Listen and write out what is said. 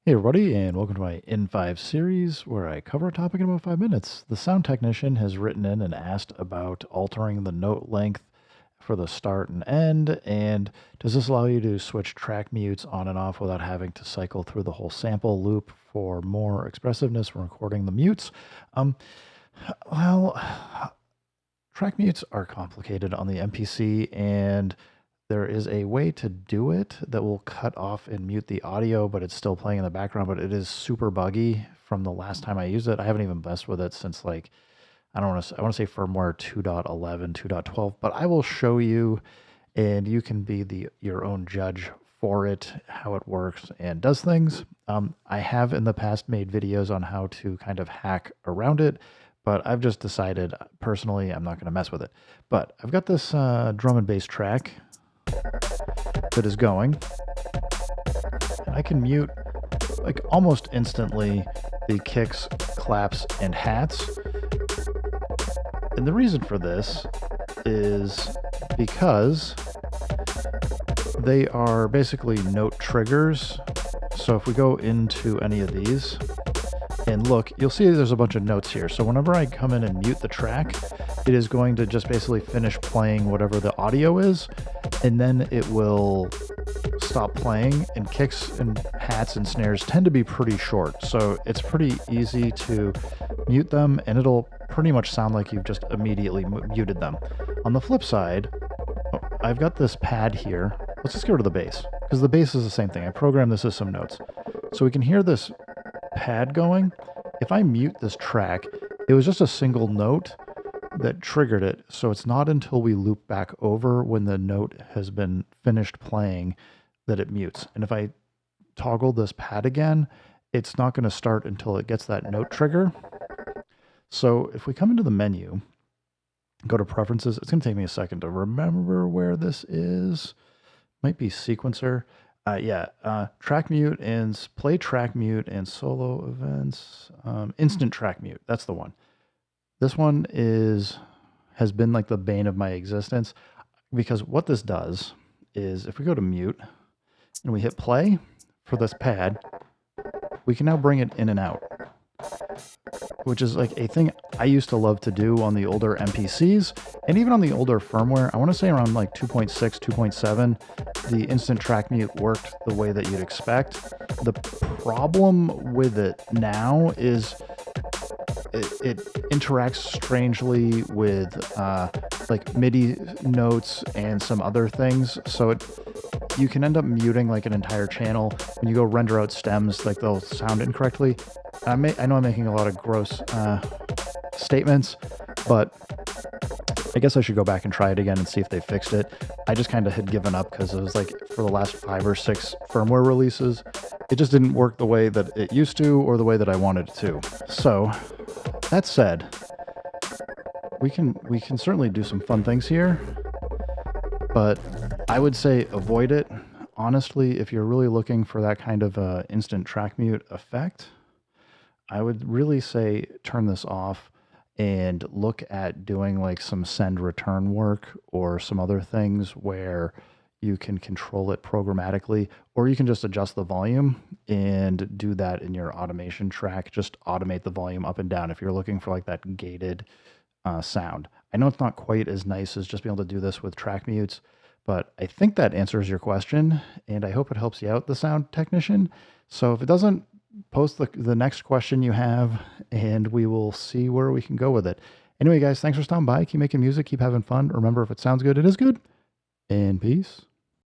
Hey everybody, and welcome to my in5 series where I cover a topic in about 5 minutes. The sound technician has written in and asked about altering the note length for the start and end, and does this allow you to switch track mutes on and off without having to cycle through the whole sample loop for more expressiveness when recording the mutes? Um, well, track mutes are complicated on the MPC, and there is a way to do it that will cut off and mute the audio, but it's still playing in the background, but it is super buggy from the last time I used it. I haven't even messed with it since like, I want to say firmware 2.11, 2.12, but I will show you and you can be your own judge for it, how it works and does things. I have in the past made videos on how to kind of hack around it, but I've just decided personally I'm not going to mess with it. But I've got this drum and bass track that is going, and I can mute like almost instantly the kicks, claps, and hats. And the reason for this is because they are basically note triggers. So if we go into any of these and look, you'll see there's a bunch of notes here. So whenever I come in and mute the track, it is going to just basically finish playing whatever the audio is, and then it will stop playing. And kicks and hats and snares tend to be pretty short, so it's pretty easy to mute them, and it'll pretty much sound like you've just immediately muted them. On the flip side, I've got this pad here. Let's just go to the bass, because the bass is the same thing. I programmed this as some notes. So we can hear this pad going. If I mute this track, it was just a single note that triggered it. So it's not until we loop back over when the note has been finished playing that it mutes. And if I toggle this pad again, it's not going to start until it gets that note trigger. So if we come into the menu, go to preferences, it's going to take me a second to remember where this is. Might be sequencer. Track mute and play track mute and solo events. Instant track mute. That's the one. This one has been like the bane of my existence, because what this does is if we go to mute and we hit play for this pad, we can now bring it in and out, which is like a thing I used to love to do on the older MPCs and even on the older firmware. I want to say around like 2.6, 2.7, the instant track mute worked the way that you'd expect. The problem with it now is it interacts strangely with like MIDI notes and some other things. So you can end up muting like an entire channel. When you go render out stems, like they'll sound incorrectly. I know I'm making a lot of gross statements, but I guess I should go back and try it again and see if they fixed it. I just kind of had given up because it was like for the last 5 or 6 firmware releases, it just didn't work the way that it used to or the way that I wanted it to. So that said, we can certainly do some fun things here, but I would say avoid it. Honestly, if you're really looking for that kind of instant track mute effect, I would really say turn this off and look at doing like some send return work or some other things where you can control it programmatically, or you can just adjust the volume and do that in your automation track. Just automate the volume up and down if you're looking for like that gated sound. I know it's not quite as nice as just being able to do this with track mutes, but I think that answers your question, and I hope it helps you out, the sound technician. So if it doesn't, post the next question you have, and we will see where we can go with it. Anyway, guys, thanks for stopping by. Keep making music, keep having fun. Remember, if it sounds good, it is good. And peace.